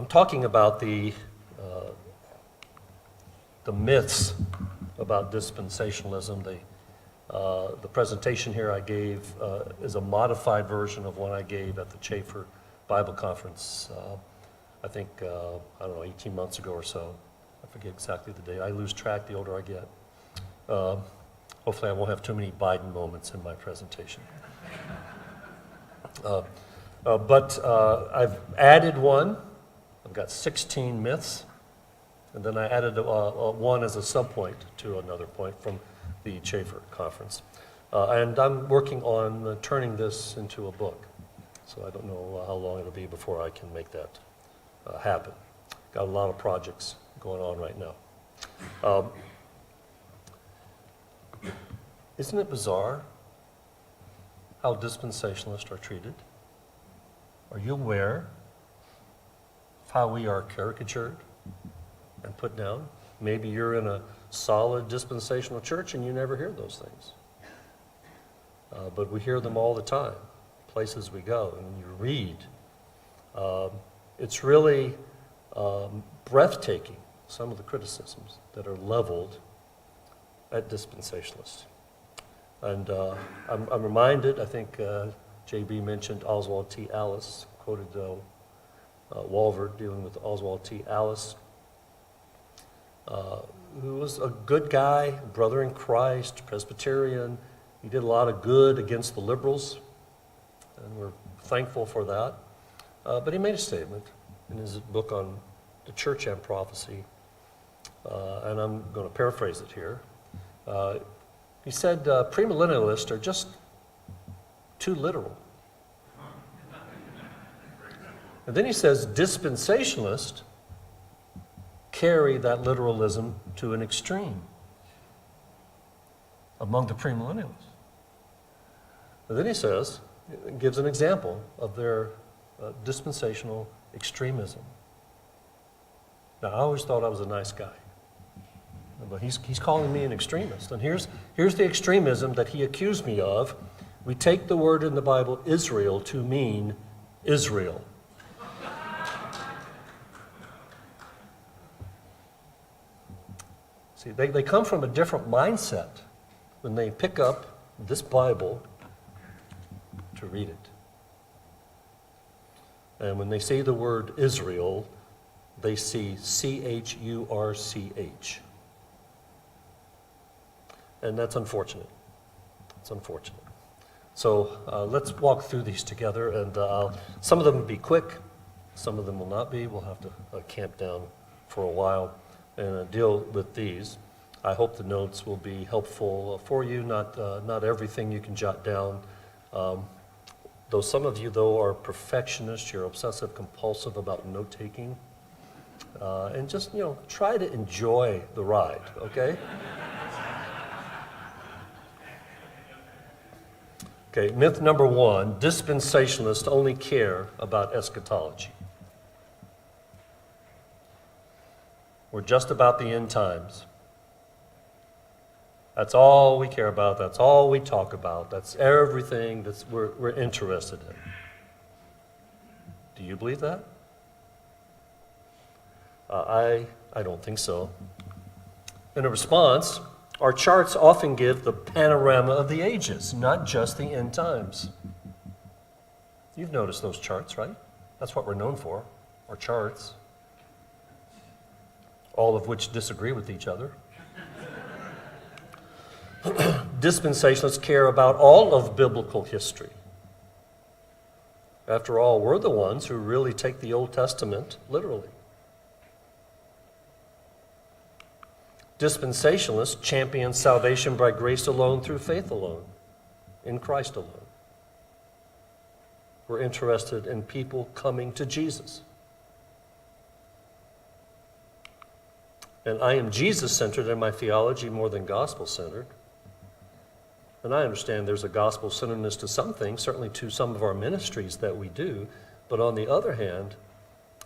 I'm talking about the myths about dispensationalism. The presentation here I gave is a modified version of one I gave at the Chafer Bible Conference, I think, I don't know, 18 months ago or so. I forget exactly the date. I lose track the older I get. Hopefully I won't have too many Biden moments in my presentation. But I've added one. I've got 16 myths. And then I added one as a subpoint to another point from the Chafer Conference. And I'm working on turning this into a book. So I don't know how long it'll be before I can make that happen. Got a lot of projects going on right now. Isn't it bizarre how dispensationalists are treated? Are you aware of how we are caricatured and put down? Maybe you're in a solid dispensational church and you never hear those things. But we hear them all the time, places we go, and you read. It's really breathtaking, some of the criticisms that are leveled at dispensationalists. And I'm reminded, I think J.B. mentioned Oswald T. Allis, quoted Walvoord dealing with Oswald T. Allis, who was a good guy, brother in Christ, Presbyterian. He did a lot of good against the liberals, and we're thankful for that. But he made a statement in his book on the church and prophecy, and I'm going to paraphrase it here. He said, premillennialists are just too literal. And then he says, dispensationalists carry that literalism to an extreme among the premillennialists. And then he says, gives an example of their dispensational extremism. Now, I always thought I was a nice guy, but he's calling me an extremist. And here's the extremism that he accused me of. We take the word in the Bible, Israel, to mean Israel. See, they come from a different mindset when they pick up this Bible to read it. And when they say the word Israel, they see C-H-U-R-C-H. And that's unfortunate. It's unfortunate. So let's walk through these together, and some of them will be quick, some of them will not be. We'll have to camp down for a while and deal with these. I hope the notes will be helpful for you, not everything you can jot down. Though some of you, though, are perfectionists, you're obsessive compulsive about note-taking, and just, try to enjoy the ride, okay? Okay, myth number one, dispensationalists only care about eschatology. We're just about the end times. That's all we care about. That's all we talk about. That's everything we're interested in. Do you believe that? I don't think so. In a response, our charts often give the panorama of the ages, not just the end times. You've noticed those charts, right? That's what we're known for, our charts, all of which disagree with each other. Dispensationalists care about all of biblical history. After all, we're the ones who really take the Old Testament literally. Dispensationalists champion salvation by grace alone through faith alone, in Christ alone. We're interested in people coming to Jesus. And I am Jesus-centered in my theology more than gospel-centered. And I understand there's a gospel-centeredness to some things, certainly to some of our ministries that we do. But on the other hand,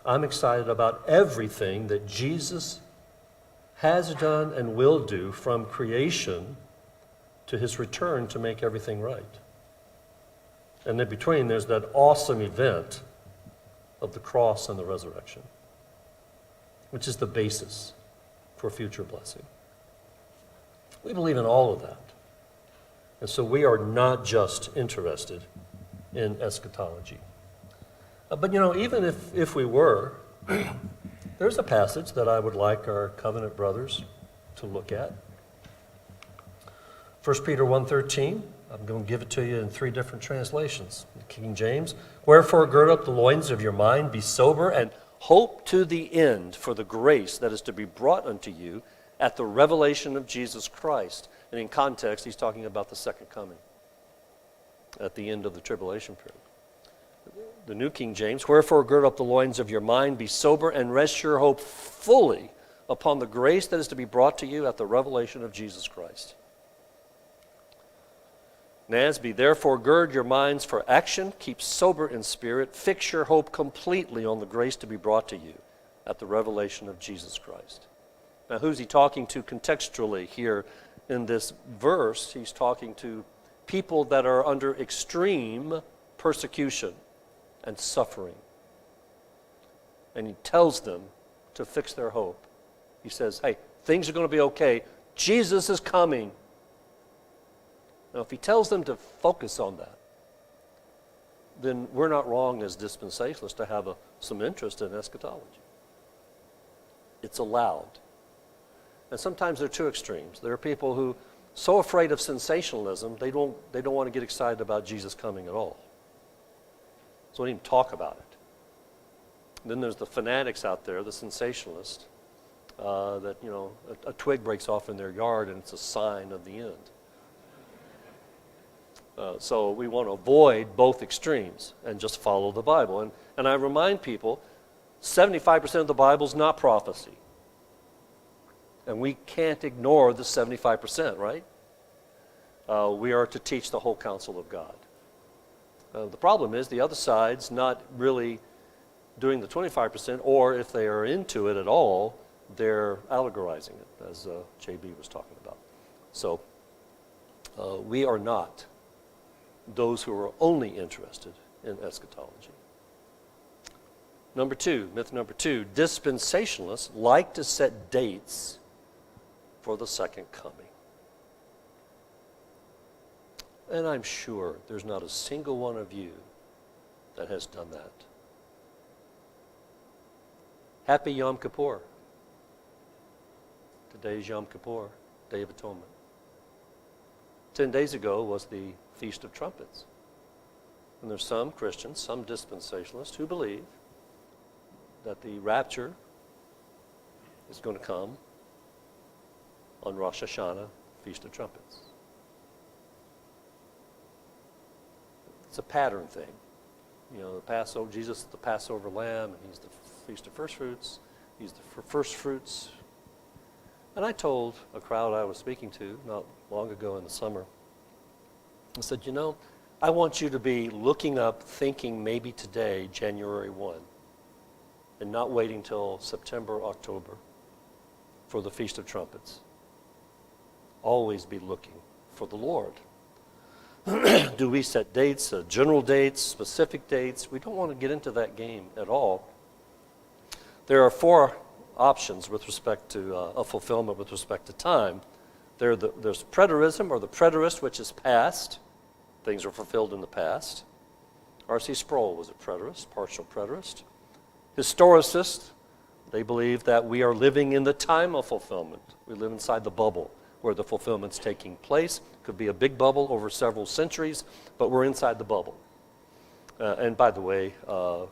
I'm excited about everything that Jesus has done and will do from creation to his return to make everything right. And in between, there's that awesome event of the cross and the resurrection. which is the basis for future blessing. We believe in all of that. And so we are not just interested in eschatology. But even if we were, there's a passage that I would like our covenant brothers to look at. 1 Peter 1:13, I'm going to give it to you in 3 different translations. King James, wherefore gird up the loins of your mind, be sober, and hope to the end for the grace that is to be brought unto you at the revelation of Jesus Christ. And in context, he's talking about the second coming at the end of the tribulation period. The New King James, wherefore gird up the loins of your mind, be sober, and rest your hope fully upon the grace that is to be brought to you at the revelation of Jesus Christ. NASB, therefore gird your minds for action, keep sober in spirit, fix your hope completely on the grace to be brought to you at the revelation of Jesus Christ. Now, who's he talking to contextually here in this verse? He's talking to people that are under extreme persecution and suffering. And he tells them to fix their hope. He says, hey, things are going to be okay. Jesus is coming. Now, if he tells them to focus on that, then we're not wrong as dispensationalists to have some interest in eschatology. It's allowed. And sometimes there are two extremes. There are people who so afraid of sensationalism, they don't want to get excited about Jesus coming at all. So they don't even talk about it. And then there's the fanatics out there, the sensationalists, that, a twig breaks off in their yard and it's a sign of the end. So we want to avoid both extremes and just follow the Bible. And I remind people, 75% of the Bible is not prophecy. And we can't ignore the 75%, right? We are to teach the whole counsel of God. The problem is the other side's not really doing the 25%, or if they are into it at all, they're allegorizing it, as JB was talking about. So we are not those who are only interested in eschatology. Myth number two, dispensationalists like to set dates for the second coming. And I'm sure there's not a single one of you that has done that. Happy Yom Kippur. Today's Yom Kippur, Day of Atonement. 10 days ago was the Feast of Trumpets. And there's some Christians, some dispensationalists who believe that the rapture is going to come on Rosh Hashanah, Feast of Trumpets. It's a pattern thing. The Passover, Jesus is the Passover lamb, and he's the Feast of First Fruits. He's the first fruits. And I told a crowd I was speaking to not long ago in the summer, I said, I want you to be looking up, thinking maybe today, January 1, and not waiting till September, October for the Feast of Trumpets. Always be looking for the Lord. Do we set dates, general dates, specific dates? We don't want to get into that game at all. There are 4 options with respect to a fulfillment with respect to time. There's preterism, or the preterist, which is past. Things are fulfilled in the past. R.C. Sproul was a preterist, partial preterist. Historicists, they believe that we are living in the time of fulfillment. We live inside the bubble where the fulfillment's taking place. Could be a big bubble over several centuries, but we're inside the bubble. And by the way, we'll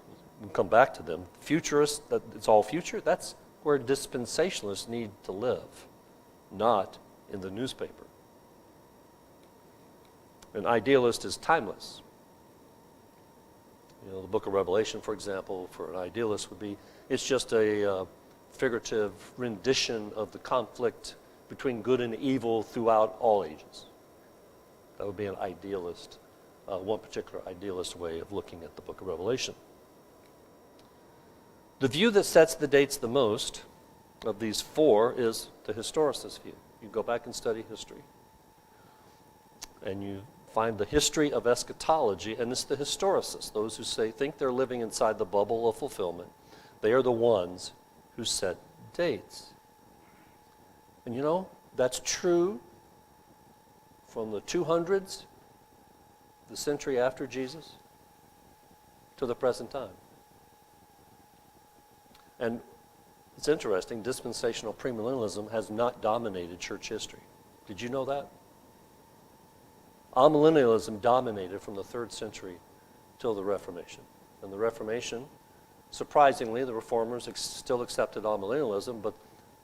come back to them. Futurists, that it's all future, that's where dispensationalists need to live, not in the newspaper. An idealist is timeless. The book of Revelation, for example, for an idealist would be, it's just a figurative rendition of the conflict between good and evil throughout all ages. That would be an idealist, one particular idealist way of looking at the book of Revelation. The view that sets the dates the most of these 4 is the historicist view. You go back and study history, and you find the history of eschatology, and it's the historicists, those who think they're living inside the bubble of fulfillment. They are the ones who set dates. And you know, that's true from the 200s, the century after Jesus, to the present time. And it's interesting, dispensational premillennialism has not dominated church history. Did you know that? Amillennialism dominated from the 3rd century till the Reformation. And the Reformation, surprisingly, the Reformers still accepted amillennialism, but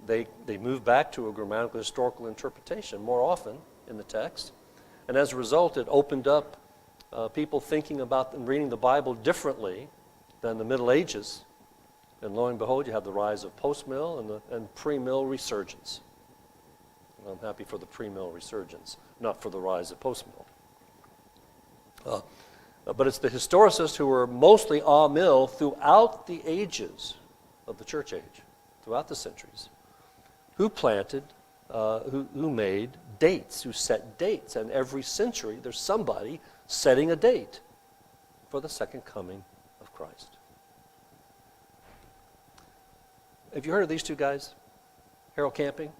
they moved back to a grammatical historical interpretation more often in the text. And as a result, it opened up people thinking about and reading the Bible differently than the Middle Ages. And lo and behold, you have the rise of post-mill and pre-mill resurgence. And I'm happy for the pre-mill resurgence, not for the rise of post-mill. But it's the historicists who were mostly a-mill throughout the ages of the church age, throughout the centuries, who planted, who made dates, who set dates. And every century there's somebody setting a date for the second coming of Christ. Have you heard of these two guys? Harold Camping?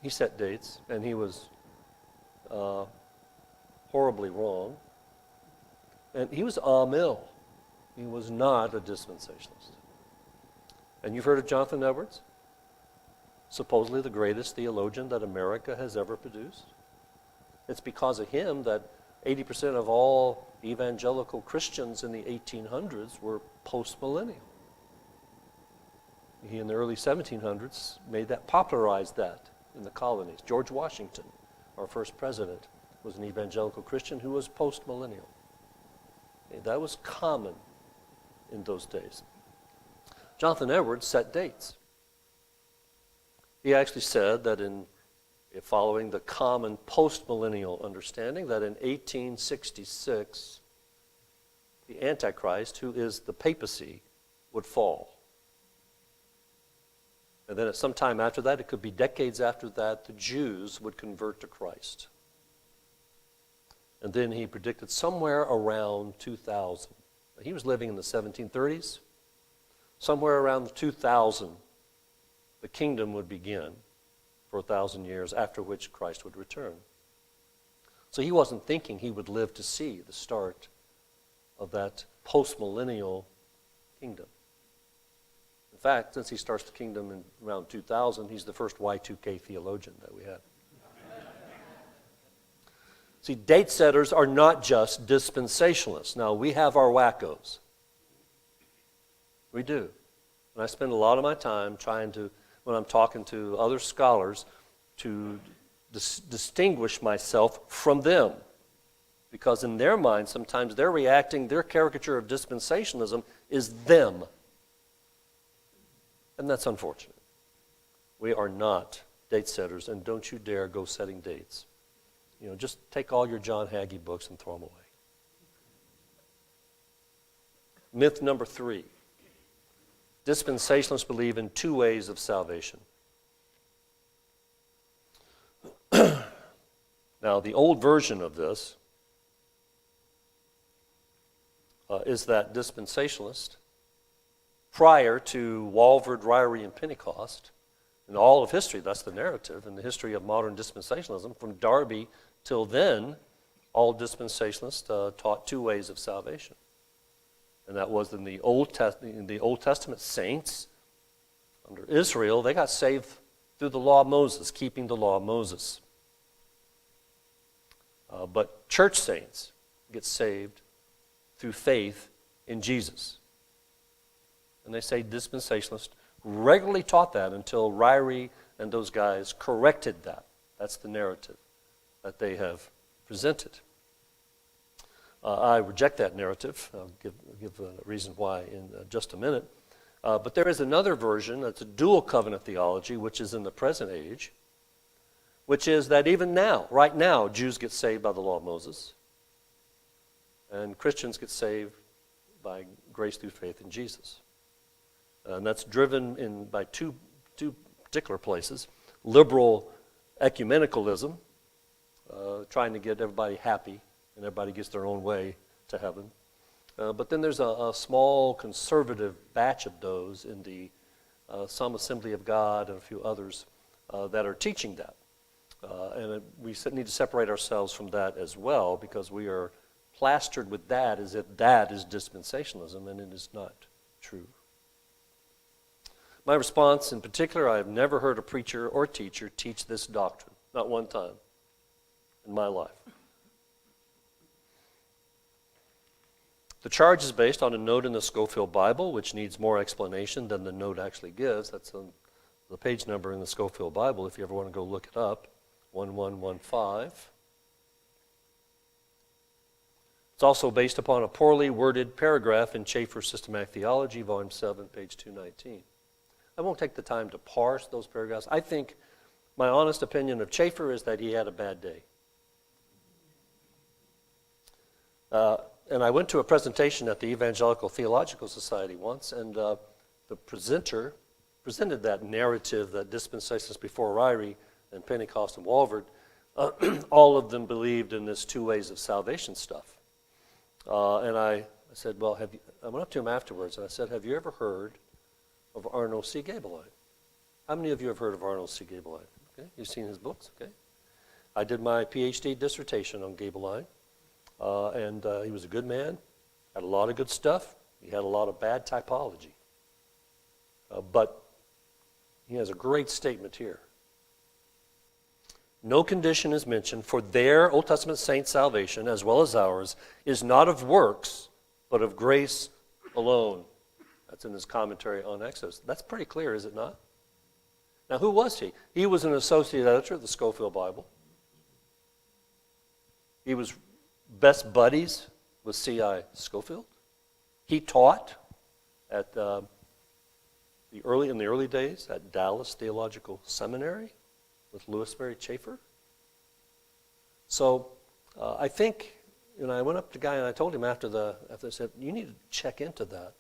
He set dates, and he was horribly wrong. And he was a-mill. He was not a dispensationalist. And you've heard of Jonathan Edwards? Supposedly the greatest theologian that America has ever produced. It's because of him that 80% of all evangelical Christians in the 1800s were post-millennial. He, in the early 1700s, popularized that in the colonies. George Washington, our first president, was an evangelical Christian who was post-millennial. That was common in those days. Jonathan Edwards set dates. He actually said that following the common post-millennial understanding, that in 1866, the Antichrist, who is the papacy, would fall. And then at some time after that, it could be decades after that, the Jews would convert to Christ. And then he predicted somewhere around 2000. He was living in the 1730s. Somewhere around 2000, the kingdom would begin for 1,000 years, after which Christ would return. So he wasn't thinking he would live to see the start of that post-millennial kingdom. In fact, since he starts the kingdom in around 2000, he's the first Y2K theologian that we had. See, date setters are not just dispensationalists. Now, we have our wackos. We do. And I spend a lot of my time trying to, when I'm talking to other scholars, to distinguish myself from them. Because in their mind, sometimes they're reacting, their caricature of dispensationalism is them. And that's unfortunate. We are not date setters, and don't you dare go setting dates. Just take all your John Hagee books and throw them away. Myth number 3. Dispensationalists believe in 2 ways of salvation. Now, the old version of this is that dispensationalist, prior to Walford, Ryrie, and Pentecost, in all of history, that's the narrative, in the history of modern dispensationalism, from Darby till then, all dispensationalists taught 2 ways of salvation. And that was in the Old Testament saints, under Israel, they got saved through the law of Moses, keeping the law of Moses. But church saints get saved through faith in Jesus. And they say dispensationalists regularly taught that until Ryrie and those guys corrected that. That's the narrative that they have presented. I reject that narrative. I'll give a reason why in just a minute. But there is another version, that's a dual covenant theology, which is in the present age, which is that even now, right now, Jews get saved by the law of Moses, and Christians get saved by grace through faith in Jesus. And that's driven by two particular places. Liberal ecumenicalism, trying to get everybody happy, and everybody gets their own way to heaven. But then there's a small conservative batch of those in the some Assembly of God, and a few others that are teaching that. We need to separate ourselves from that as well, because we are plastered with that as if that is dispensationalism, and it is not true. My response in particular, I have never heard a preacher or teacher teach this doctrine, not one time in my life. The charge is based on a note in the Scofield Bible, which needs more explanation than the note actually gives. That's the page number in the Scofield Bible, if you ever want to go look it up, 1115. It's also based upon a poorly worded paragraph in Chafer's Systematic Theology, Volume 7, page 219. I won't take the time to parse those paragraphs. I think my honest opinion of Chafer is that he had a bad day. And I went to a presentation at the Evangelical Theological Society once, and the presenter presented that narrative that dispensations before Ryrie and Pentecost and Walvoord, all of them believed in this two ways of salvation stuff. And I said, well, I went up to him afterwards, and I said, have you ever heard of Arnold C. Gaebelein? How many of you have heard of Arnold C. Gaebelein? Okay, you've seen his books, okay? I did my PhD dissertation on Gaebelein. And he was a good man, had a lot of good stuff. He had a lot of bad typology. But he has a great statement here. No condition is mentioned for their Old Testament saints' salvation, as well as ours, is not of works, but of grace alone. That's in his commentary on Exodus. That's pretty clear, is it not? Now, who was he? He was an associate editor of the Scofield Bible. He was best buddies with C.I. Scofield. He taught at in the early days at Dallas Theological Seminary with Louis Berry Chafer. So I think, I went up to the guy and I told him after I said, you need to check into that,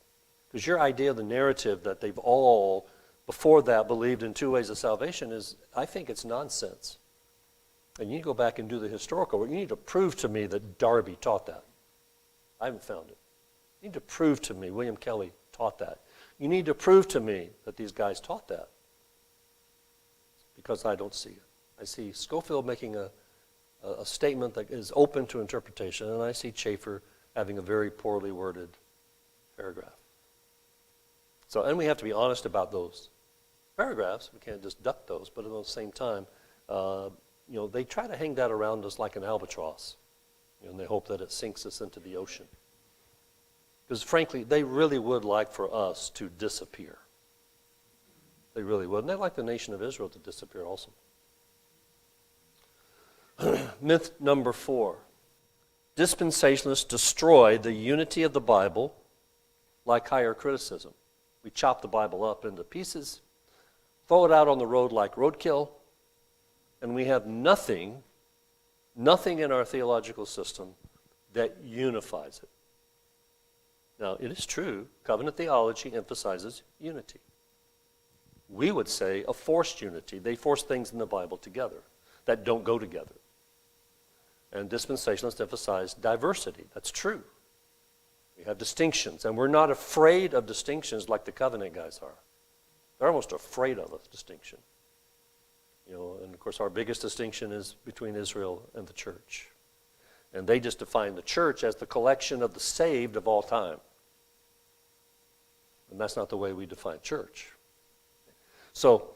because your idea of the narrative that they've all before that believed in two ways of salvation is, I think it's nonsense. And you need to go back and do the historical work. You need to prove to me that Darby taught that. I haven't found it. You need to prove to me William Kelly taught that. You need to prove to me that these guys taught that. Because I don't see it. I see Scofield making a statement that is open to interpretation, and I see Chafer having a very poorly worded paragraph. So, and we have to be honest about those paragraphs. We can't just duck those, but at the same time, they try to hang that around us like an albatross, and they hope that it sinks us into the ocean. Because frankly, they really would like for us to disappear. They really would. And they'd like the nation of Israel to disappear also. Myth number 4. Dispensationalists destroy the unity of the Bible like higher criticism. We chop the Bible up into pieces, throw it out on the road like roadkill, and we have nothing in our theological system that unifies it. Now, it is true, covenant theology emphasizes unity. We would say a forced unity. They force things in the Bible together that don't go together. And dispensationalists emphasize diversity. That's true. We have distinctions, and we're not afraid of distinctions like the covenant guys are. They're almost afraid of a distinction. And of course our biggest distinction is between Israel and the church. And they just define the church as the collection of the saved of all time. And that's not the way we define church. So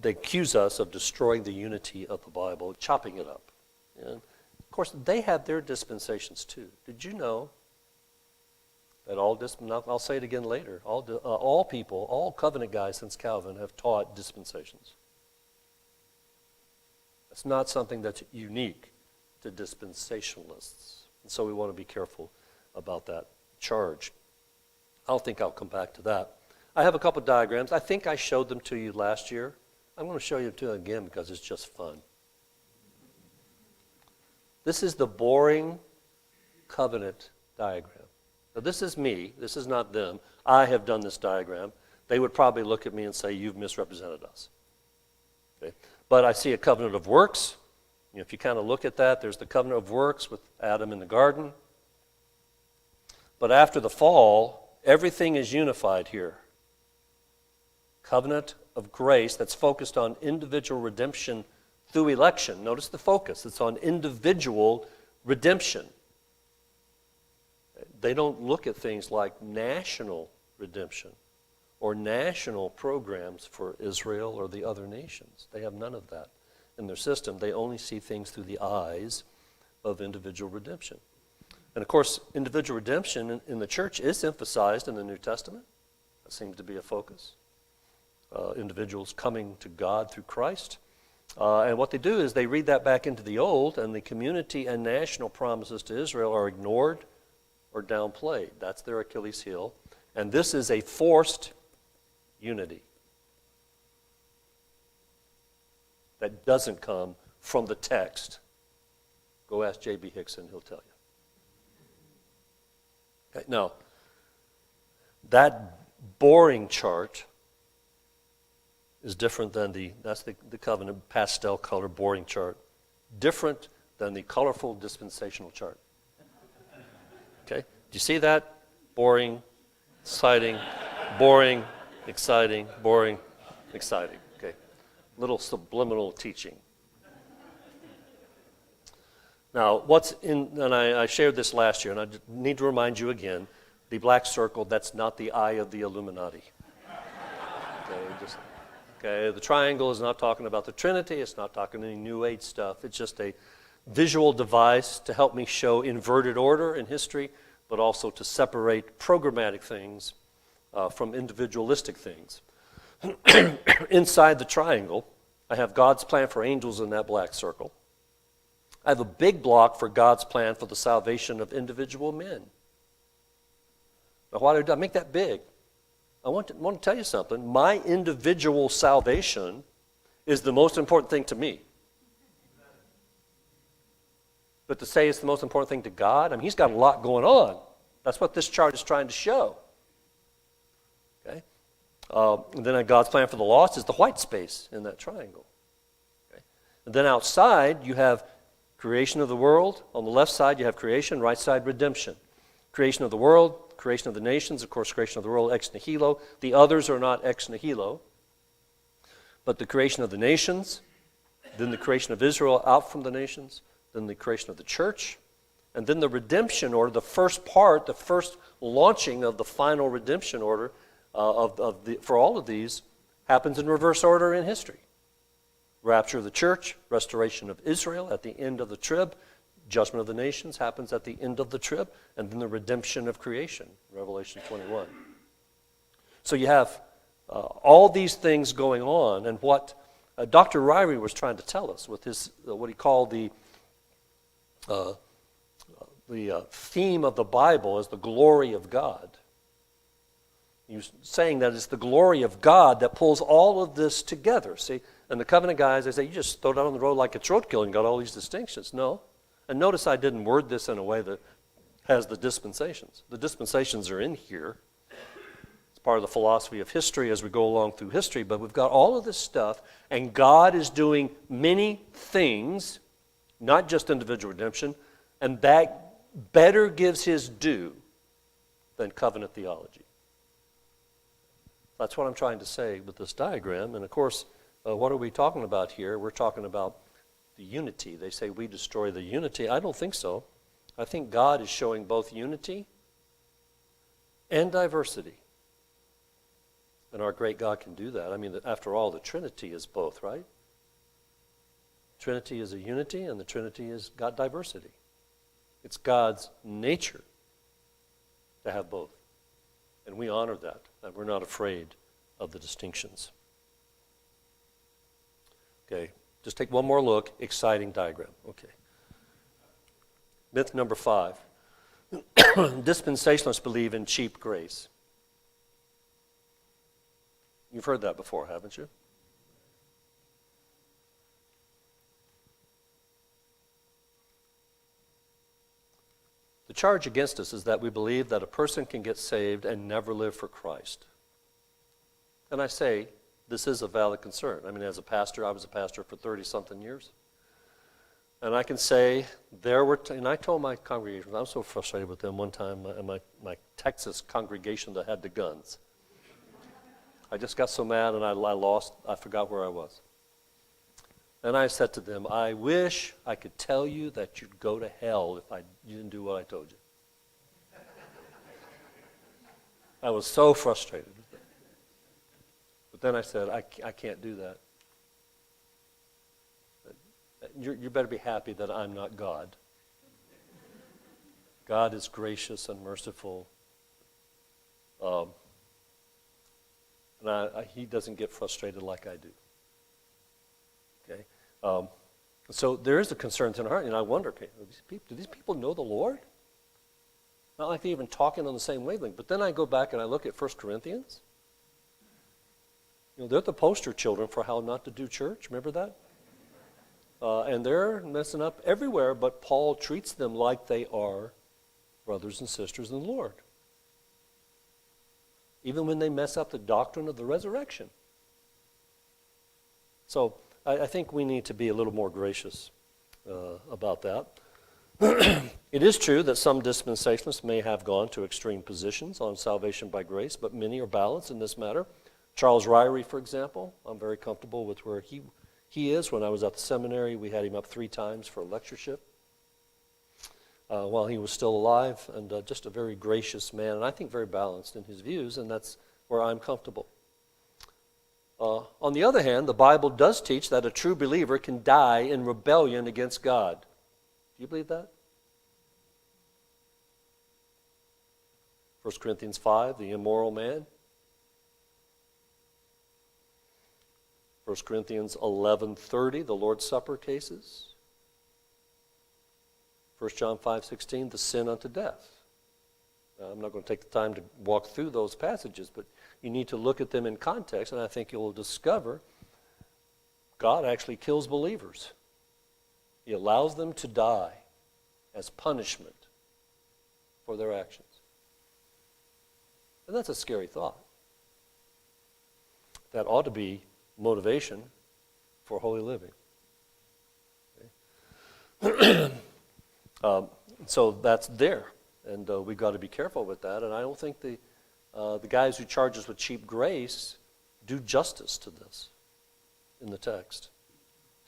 they accuse us of destroying the unity of the Bible, chopping it up. And of course, they have their dispensations too. Did you know that I'll say it again later, all people, all covenant guys since Calvin have taught dispensations. That's not something that's unique to dispensationalists. And so we want to be careful about that charge. I don't think I'll come back to that. I have a couple diagrams. I think I showed them to you last year. I'm going to show you them again because it's just fun. This is the boring covenant diagram. Now this is me. This is not them. I have done this diagram. They would probably look at me and say, you've misrepresented us. Okay? But I see a covenant of works. If you kind of look at that, there's the covenant of works with Adam in the garden. But after the fall, everything is unified here. covenant of grace that's focused on individual redemption through election. Notice the focus. It's on individual redemption. They don't look at things like national redemption or national programs for Israel or the other nations. They have none of that in their system. They only see things through the eyes of individual redemption. And of course, individual redemption in the church is emphasized in the New Testament. That seems to be a focus. Individuals coming to God through Christ. And what they do is they read that back into the Old, and the community and national promises to Israel are ignored or downplayed. That's their Achilles heel. And this is a forced unity that doesn't come from the text. Go ask J.B. Hickson, he'll tell you. Okay, now, that boring chart is different than that's the covenant pastel color boring chart, different than the colorful dispensational chart. Okay, do you see that? Boring, exciting, boring, exciting, boring, exciting. Okay, little subliminal teaching. Now, and I shared this last year, and I need to remind you again, the black circle, that's not the eye of the Illuminati. Okay, the triangle is not talking about the Trinity, it's not talking any New Age stuff, it's just a visual device to help me show inverted order in history, but also to separate programmatic things from individualistic things. Inside the triangle, I have God's plan for angels in that black circle. I have a big block for God's plan for the salvation of individual men. Now, why did I make that big? I want to tell you something. My individual salvation is the most important thing to me. But to say it's the most important thing to God, I mean, he's got a lot going on. That's what this chart is trying to show. Okay? And then God's plan for the lost is the white space in that triangle. Okay? And then outside, you have creation of the world. On the left side, you have creation. Right side, redemption. Creation of the world, creation of the nations, of course, creation of the world ex nihilo. The others are not ex nihilo. But the creation of the nations, then the creation of Israel out from the nations, then the creation of the church, and then the redemption order, the first part, the first launching of the final redemption order for all of these happens in reverse order in history. Rapture of the church, restoration of Israel at the end of the trib, judgment of the nations happens at the end of the trib, and then the redemption of creation, Revelation 21. So you have all these things going on, and what Dr. Ryrie was trying to tell us with his what he called the theme of the Bible is the glory of God. He was saying that it's the glory of God that pulls all of this together. See, and the covenant guys, they say, you just throw it out on the road like it's roadkill and got all these distinctions. No. And notice I didn't word this in a way that has the dispensations. The dispensations are in here. It's part of the philosophy of history as we go along through history, but we've got all of this stuff, and God is doing many things, not just individual redemption, and that better gives his due than covenant theology. That's what I'm trying to say with this diagram. And of course, what are we talking about here? We're talking about the unity. They say we destroy the unity. I don't think so. I think God is showing both unity and diversity. And our great God can do that. I mean, after all, the Trinity is both, right? Trinity is a unity, and the Trinity has got diversity. It's God's nature to have both. And we honor that, and we're not afraid of the distinctions. Okay, just take one more look. Exciting diagram. Okay. Myth number 5. Dispensationalists believe in cheap grace. You've heard that before, haven't you? The charge against us is that we believe that a person can get saved and never live for Christ. And I say, this is a valid concern. I mean, as a pastor, I was a pastor for 30-something years. And I can say, and I told my congregation, I was so frustrated with them one time, my Texas congregation that had the guns. I just got so mad and I forgot where I was. And I said to them, I wish I could tell you that you'd go to hell if you didn't do what I told you. I was so frustrated. But then I said, I can't do that. You better be happy that I'm not God. God is gracious and merciful. And he doesn't get frustrated like I do. Okay? So there is a concern in our heart, and I wonder, do these people know the Lord? Not like they're even talking on the same wavelength. But then I go back and I look at 1 Corinthians. They're the poster children for how not to do church. Remember that? And they're messing up everywhere, but Paul treats them like they are brothers and sisters in the Lord. Even when they mess up the doctrine of the resurrection. So I think we need to be a little more gracious about that. It is true that some dispensationalists may have gone to extreme positions on salvation by grace, but many are balanced in this matter. Charles Ryrie, for example, I'm very comfortable with where he is. When I was at the seminary, we had him up 3 times for a lectureship while he was still alive, and just a very gracious man, and I think very balanced in his views, and that's where I'm comfortable. On the other hand, the Bible does teach that a true believer can die in rebellion against God. Do you believe that? 1 Corinthians 5, the immoral man. 1 Corinthians 11:30, the Lord's Supper cases. 1 John 5:16, the sin unto death. I'm not going to take the time to walk through those passages, but you need to look at them in context, and I think you'll discover God actually kills believers. He allows them to die as punishment for their actions. And that's a scary thought. That ought to be motivation for holy living. Okay. So that's there, and we've got to be careful with that. And I don't think the guys who charge us with cheap grace do justice to this in the text.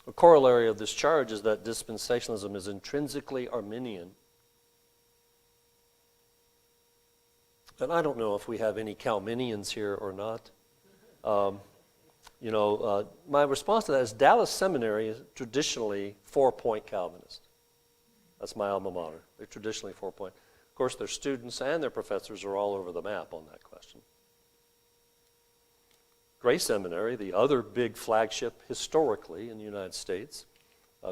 A corollary of this charge is that dispensationalism is intrinsically Arminian. And I don't know if we have any Calminians here or not. My response to that is Dallas Seminary is traditionally 4-point Calvinist. That's my alma mater. They're traditionally 4-point. Of course, their students and their professors are all over the map on that question. Grace Seminary, the other big flagship historically in the United States,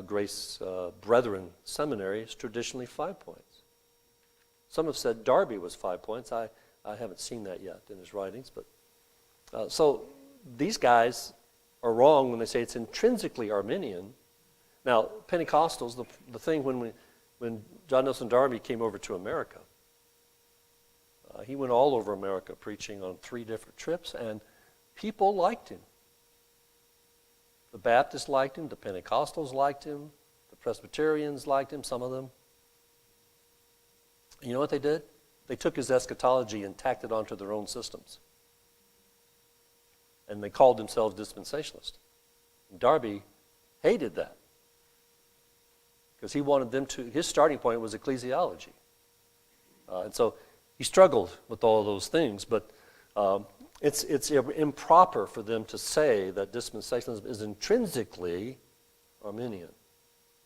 Grace Brethren Seminary, is traditionally 5 points. Some have said Darby was 5 points. I haven't seen that yet in his writings. But so these guys are wrong when they say it's intrinsically Arminian. Now, Pentecostals, the thing when John Nelson Darby came over to America, he went all over America preaching on 3 different trips, and people liked him. The Baptists liked him, the Pentecostals liked him, the Presbyterians liked him, some of them. You know what they did? They took his eschatology and tacked it onto their own systems. And they called themselves dispensationalists. And Darby hated that. Because he wanted them to, his starting point was ecclesiology. And so he struggled with all those things, but it's improper for them to say that dispensationalism is intrinsically Arminian.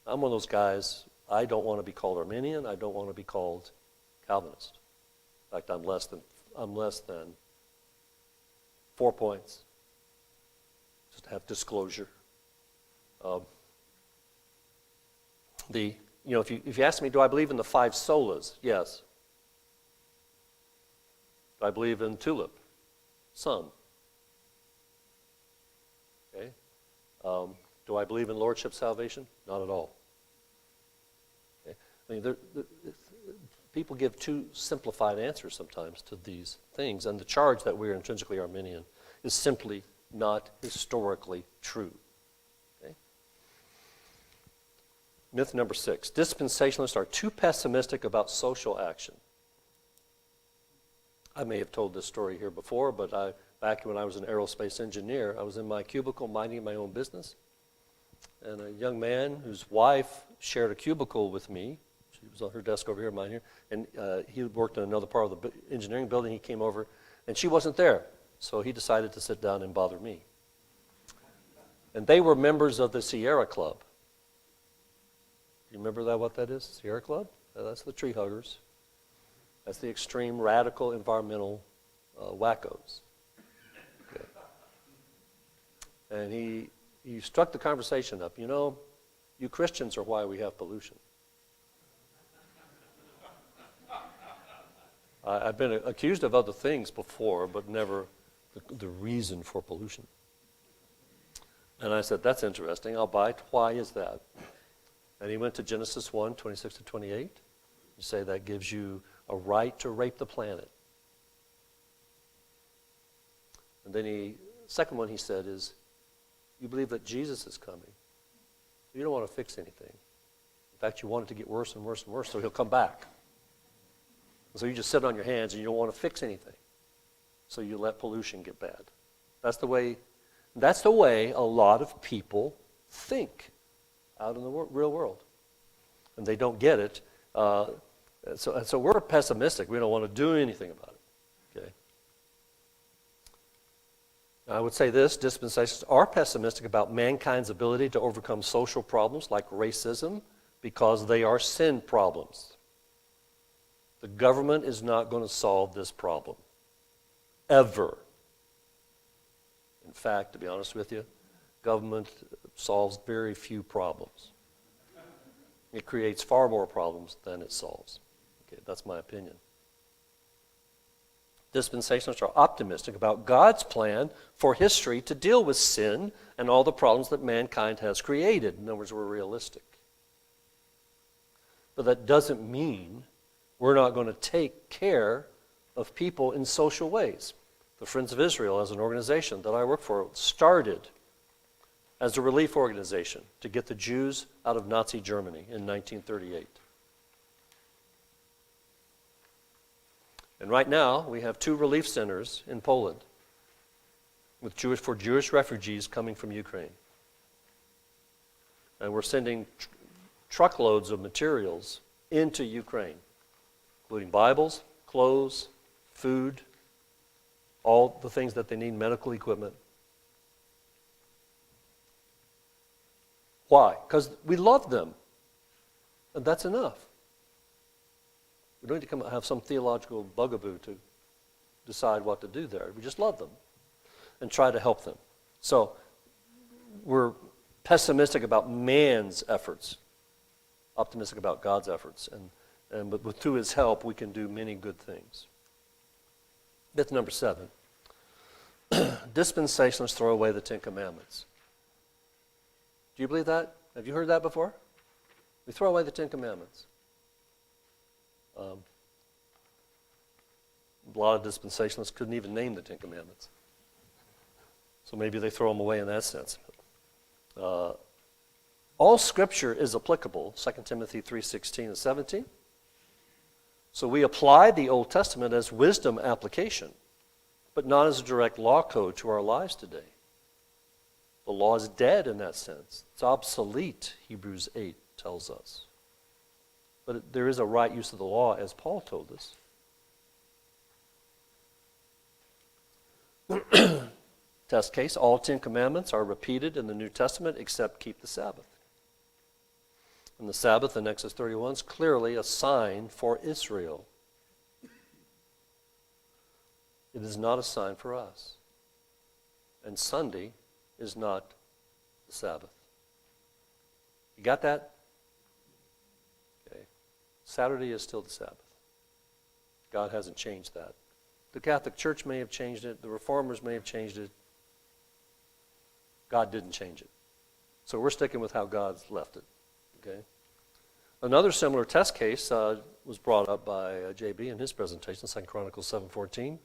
I'm one of those guys, I don't want to be called Arminian, I don't want to be called Calvinist. In fact, I'm less than 4 points. Just to have disclosure. If you ask me, do I believe in the 5 solas? Yes. Do I believe in tulip? Some. Okay. Do I believe in lordship salvation? Not at all. Okay. I mean, people give too simplified answers sometimes to these things, and the charge that we're intrinsically Arminian is simply not historically true. Okay? Myth number 6, dispensationalists are too pessimistic about social action. I may have told this story here before, but I Back when I was an aerospace engineer, I was in my cubicle minding my own business. And a young man whose wife shared a cubicle with me, she was on her desk over here, mine here, and he worked in another part of the engineering building. He came over, and she wasn't there. So he decided to sit down and bother me. And they were members of the Sierra Club. You remember that, what that is, Sierra Club? That's the tree huggers. That's the extreme radical environmental wackos. Okay. And he struck the conversation up. You know, you Christians are why we have pollution. I've been accused of other things before, but never the reason for pollution. And I said, that's interesting. I'll bite. Why is that? And he went to Genesis 1, 26 to 28. You say that gives you a right to rape the planet. And then second one he said is, you believe that Jesus is coming. You don't want to fix anything. In fact, you want it to get worse and worse and worse, so he'll come back. And so you just sit on your hands and you don't want to fix anything. So you let pollution get bad. That's the way a lot of people think out in the real world. And they don't get it. So we're pessimistic. We don't want to do anything about it. Okay. I would say this, dispensations are pessimistic about mankind's ability to overcome social problems like racism because they are sin problems. The government is not going to solve this problem. Ever. In fact, to be honest with you, government solves very few problems. It creates far more problems than it solves. Okay, that's my opinion. Dispensationalists are optimistic about God's plan for history to deal with sin and all the problems that mankind has created. In other words, we're realistic. But that doesn't mean we're not going to take care of people in social ways. The Friends of Israel, as an organization that I work for, started as a relief organization to get the Jews out of Nazi Germany in 1938. And right now, we have 2 relief centers in Poland for Jewish refugees coming from Ukraine. And we're sending truckloads of materials into Ukraine, including Bibles, clothes, food, all the things that they need, medical equipment. Why? Because we love them. And that's enough. We don't need to come have some theological bugaboo to decide what to do there. We just love them and try to help them. So we're pessimistic about man's efforts, optimistic about God's efforts. But through his help, we can do many good things. Myth number 7. Dispensationalists throw away the 10 Commandments. Do you believe that? Have you heard that before? We throw away the 10 Commandments. A lot of dispensationalists couldn't even name the 10 Commandments. So maybe they throw them away in that sense. All Scripture is applicable, 2 Timothy 3:16 and 17. So we apply the Old Testament as wisdom application, but not as a direct law code to our lives today. The law is dead in that sense. It's obsolete, Hebrews 8 tells us. But there is a right use of the law, as Paul told us. Test case, all 10 commandments are repeated in the New Testament except keep the Sabbath. And the Sabbath in Exodus 31 is clearly a sign for Israel. It is not a sign for us. And Sunday is not the Sabbath. You got that? Okay. Saturday is still the Sabbath. God hasn't changed that. The Catholic Church may have changed it. The Reformers may have changed it. God didn't change it. So we're sticking with how God's left it. Okay. Another similar test case was brought up by JB in his presentation, 2 Chronicles 7:14.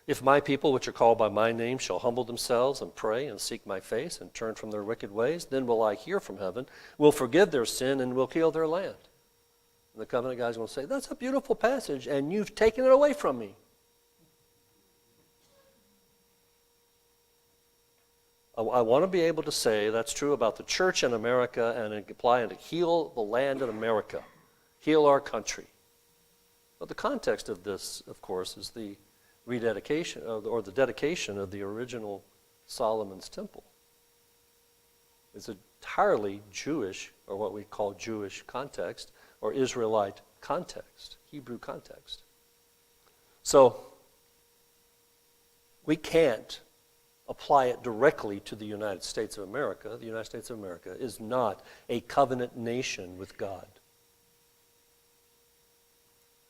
If my people, which are called by my name, shall humble themselves and pray and seek my face and turn from their wicked ways, then will I hear from heaven, will forgive their sin, and will heal their land. And the covenant guy's going to say, that's a beautiful passage, and you've taken it away from me. I want to be able to say that's true about the church in America and apply it to heal the land in America, heal our country. But the context of this, of course, is the rededication or the dedication of the original Solomon's temple. It's entirely Jewish, or what we call Jewish context, or Israelite context, Hebrew context. So we can't apply it directly to the United States of America. The United States of America is not a covenant nation with God.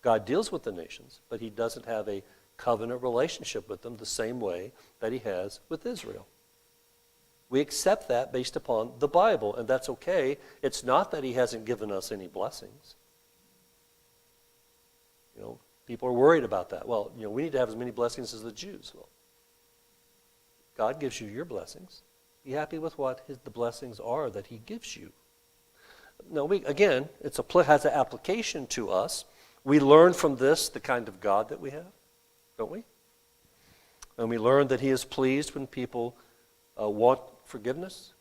God deals with the nations, but he doesn't have a covenant relationship with them the same way that he has with Israel. We accept that based upon the Bible, and that's okay. It's not that he hasn't given us any blessings. You know, people are worried about that. Well, you know, we need to have as many blessings as the Jews. Well, God gives you your blessings. Be happy with what the blessings are that he gives you. Now, again, it has an application to us. We learn from this the kind of God that we have, don't we? And we learn that he is pleased when people want forgiveness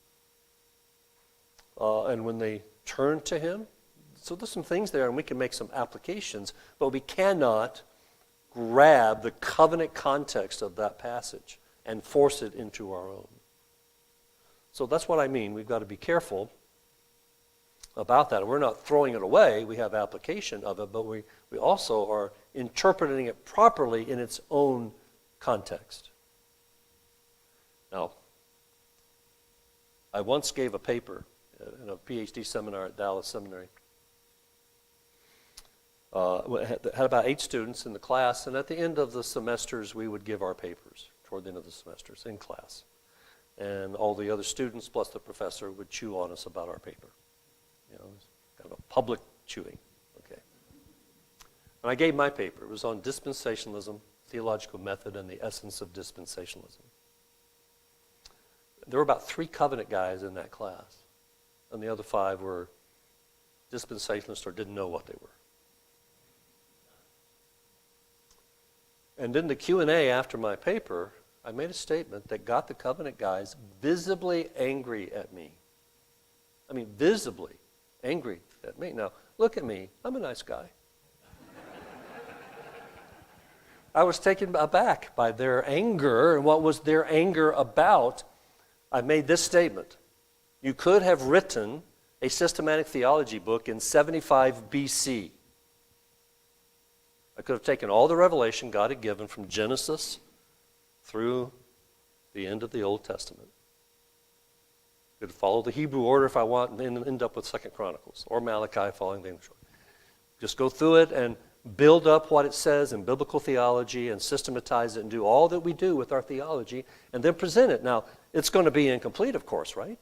and when they turn to him. So there's some things there, and we can make some applications, but we cannot grab the covenant context of that passage and force it into our own. So that's what I mean. We've got to be careful about that. We're not throwing it away. We have application of it, but we also are interpreting it properly in its own context. Now, I once gave a paper in a PhD seminar at Dallas Seminary. Had about 8 students in the class, and at the end of the semesters, we would give our papers toward the end of the semesters in class. And all the other students plus the professor would chew on us about our paper. You know, it was kind of a public chewing. Okay. And I gave my paper. It was on dispensationalism, theological method, and the essence of dispensationalism. There were about 3 covenant guys in that class, and the other 5 were dispensationalists or didn't know what they were. And in the Q&A after my paper, I made a statement that got the covenant guys visibly angry at me. I mean, visibly angry at me. Now, look at me. I'm a nice guy. I was taken aback by their anger, and what was their anger about? I made this statement. You could have written a systematic theology book in 75 BC. I could have taken all the revelation God had given from Genesis through the end of the Old Testament. I could follow the Hebrew order if I want and end up with 2 Chronicles or Malachi following the English order. Just go through it and build up what it says in biblical theology and systematize it and do all that we do with our theology and then present it. Now, it's going to be incomplete, of course, right?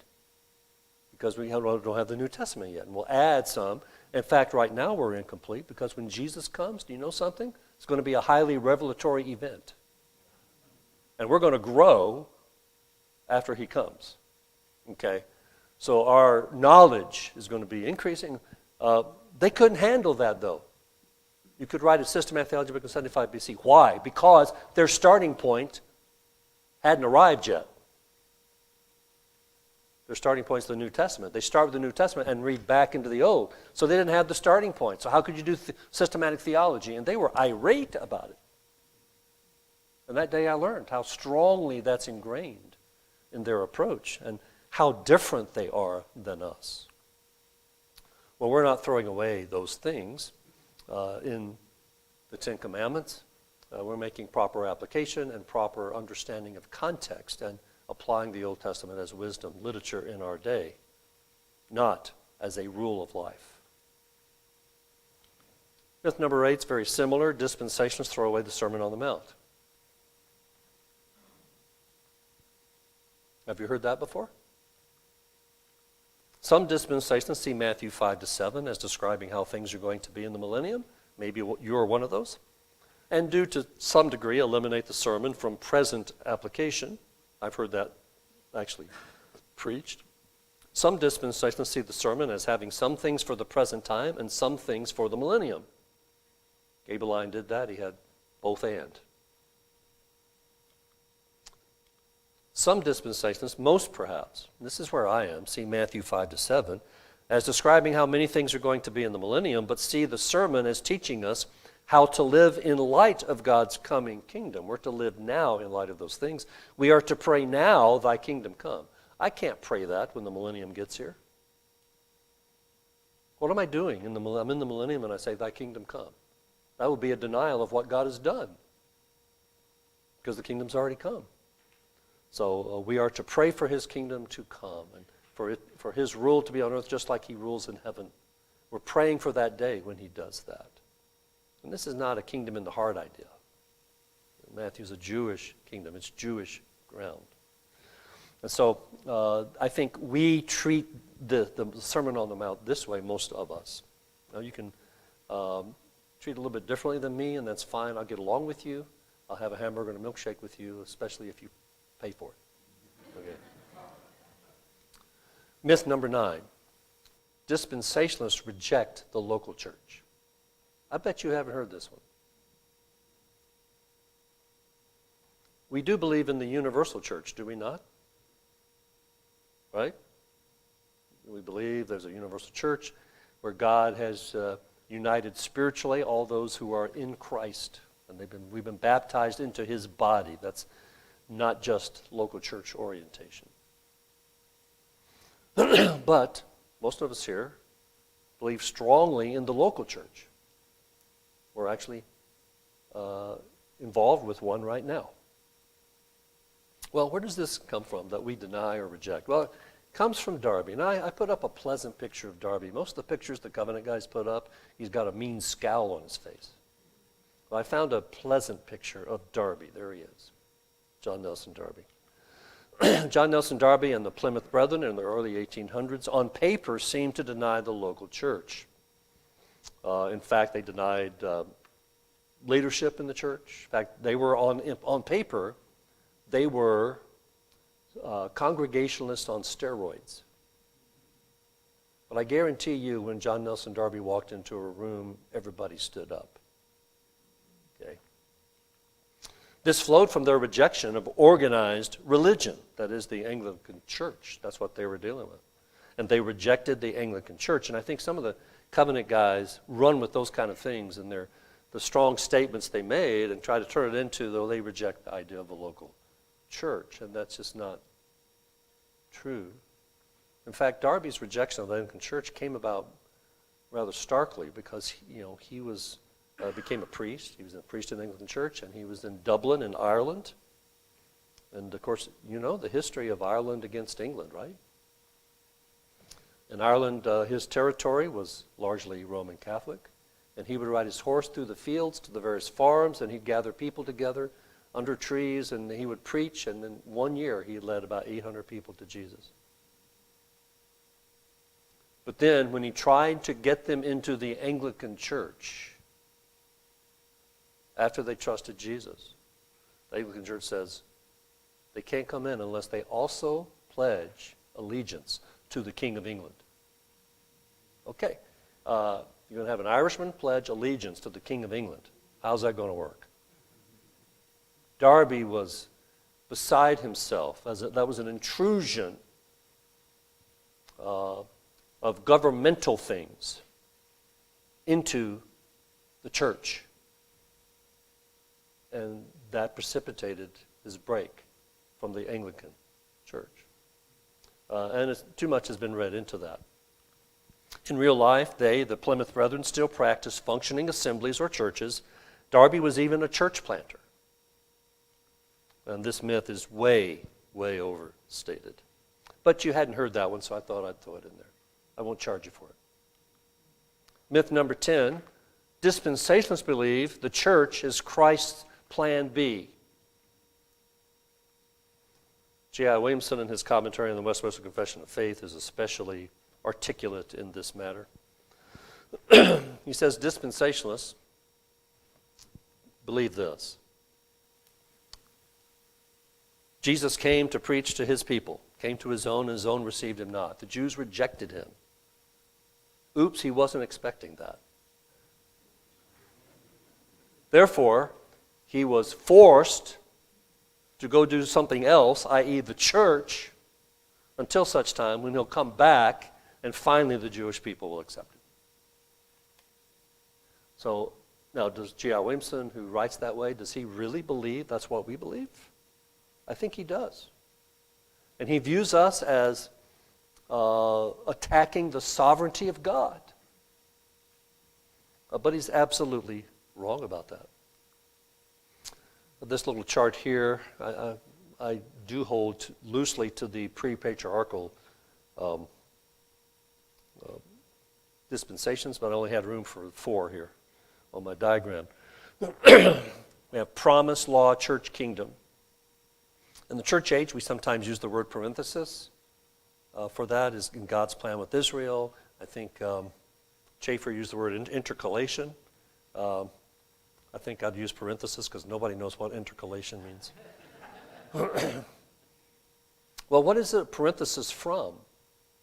Because we don't have the New Testament yet, and we'll add some. In fact, right now we're incomplete because when Jesus comes, do you know something? It's going to be a highly revelatory event. And we're going to grow after he comes. Okay? So our knowledge is going to be increasing. They couldn't handle that, though. You could write a systematic theology book in 75 BC. Why? Because their starting point hadn't arrived yet. Their starting point is the New Testament. They start with the New Testament and read back into the Old. So they didn't have the starting point. So how could you do systematic theology? And they were irate about it. And that day I learned how strongly that's ingrained in their approach and how different they are than us. Well, we're not throwing away those things in the Ten Commandments. We're making proper application and proper understanding of context and applying the Old Testament as wisdom, literature in our day, not as a rule of life. Myth number 8 is very similar. Dispensationalists throw away the Sermon on the Mount. Have you heard that before? Some dispensationalists see Matthew 5-7 as describing how things are going to be in the millennium. Maybe you're one of those. And do to some degree eliminate the sermon from present application. I've heard that actually preached. Some dispensationalists see the sermon as having some things for the present time and some things for the millennium. Gabeline did that. He had both and. Some dispensationalists, most perhaps, this is where I am, see Matthew 5-7, as describing how many things are going to be in the millennium, but see the sermon as teaching us how to live in light of God's coming kingdom. We're to live now in light of those things. We are to pray now, thy kingdom come. I can't pray that when the millennium gets here. What am I doing? I'm in the millennium and I say, thy kingdom come. That would be a denial of what God has done, because the kingdom's already come. So we are to pray for his kingdom to come and for his rule to be on earth just like he rules in heaven. We're praying for that day when he does that. And this is not a kingdom in the heart idea. Matthew's a Jewish kingdom. It's Jewish ground. And so I think we treat the Sermon on the Mount this way, most of us. Now you can treat it a little bit differently than me, and that's fine. I'll get along with you. I'll have a hamburger and a milkshake with you, especially if you pay for it. Okay. Myth number 9. Dispensationalists reject the local church. I bet you haven't heard this one. We do believe in the universal church, do we not? Right? We believe there's a universal church where God has united spiritually all those who are in Christ. And we've been baptized into his body. That's not just local church orientation. But most of us here believe strongly in the local church. We're actually involved with one right now. Well, where does this come from that we deny or reject? Well, it comes from Darby. And I put up a pleasant picture of Darby. Most of the pictures the Covenant guys put up, he's got a mean scowl on his face. Well, I found a pleasant picture of Darby. There he is, John Nelson Darby. John Nelson Darby and the Plymouth Brethren in the early 1800s on paper seemed to deny the local church. In fact, they denied leadership in the church. In fact, they were on paper, they were Congregationalists on steroids. But I guarantee you, when John Nelson Darby walked into a room, everybody stood up. Okay. This flowed from their rejection of organized religion, that is the Anglican Church. That's what they were dealing with. And they rejected the Anglican Church. And I think some of the Covenant guys run with those kind of things and the strong statements they made and try to turn it into, though they reject the idea of a local church. And that's just not true. In fact, Darby's rejection of the Anglican Church came about rather starkly because he was became a priest. He was a priest in the Anglican Church, and he was in Dublin in Ireland. And of course, you know the history of Ireland against England, right? In Ireland, his territory was largely Roman Catholic, and he would ride his horse through the fields to the various farms, and he'd gather people together under trees, and he would preach, and in 1 year he led about 800 people to Jesus. But then when he tried to get them into the Anglican Church, after they trusted Jesus, the Anglican Church says they can't come in unless they also pledge allegiance to the King of England. Okay, you're going to have an Irishman pledge allegiance to the King of England. How's that going to work? Darby was beside himself. That was an intrusion of governmental things into the church. And that precipitated his break from the Anglican Church. And too much has been read into that. In real life, the Plymouth Brethren, still practiced functioning assemblies or churches. Darby was even a church planter. And this myth is way, way overstated. But you hadn't heard that one, so I thought I'd throw it in there. I won't charge you for it. Myth number 10, dispensationalists believe the church is Christ's plan B. J.I. Williamson, in his commentary on the Westminster Confession of Faith, is especially articulate in this matter. He says dispensationalists believe this. Jesus came to preach to his people, came to his own, and his own received him not. The Jews rejected him. Oops, he wasn't expecting that. Therefore, he was forced to go do something else, i.e. the church, until such time when he'll come back and finally the Jewish people will accept it. So now, does J.R. Williamson, who writes that way, does he really believe that's what we believe? I think he does. And he views us as attacking the sovereignty of God. But he's absolutely wrong about that. This little chart here, I do hold loosely to the pre-patriarchal dispensations, but I only had room for 4 here on my diagram. We have promise, law, church, kingdom. In the church age, we sometimes use the word parenthesis. For that is in God's plan with Israel. I think Schaeffer used the word intercalation. I think I'd use parenthesis because nobody knows what intercalation means. Well, what is a parenthesis from?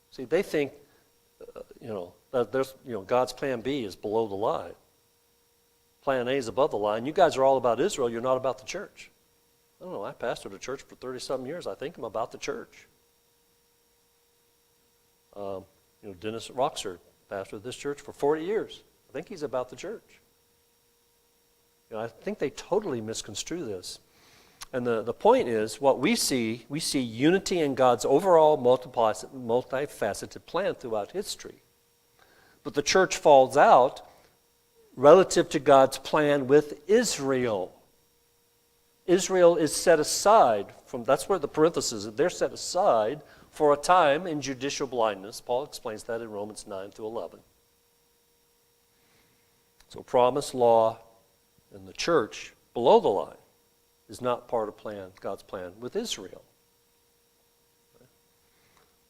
See, they think, that there's, God's plan B is below the line. Plan A is above the line. You guys are all about Israel. You're not about the church. I don't know. I pastored a church for 30-something years. I think I'm about the church. Dennis Roxer pastored this church for 40 years. I think he's about the church. I think they totally misconstrue this. And the point is, what we see unity in God's overall multifaceted plan throughout history. But the church falls out relative to God's plan with Israel. Israel is set aside that's where the parenthesis is. They're set aside for a time in judicial blindness. Paul explains that in Romans 9 through 11. So promise, law, and the church below the line is not part of God's plan with Israel.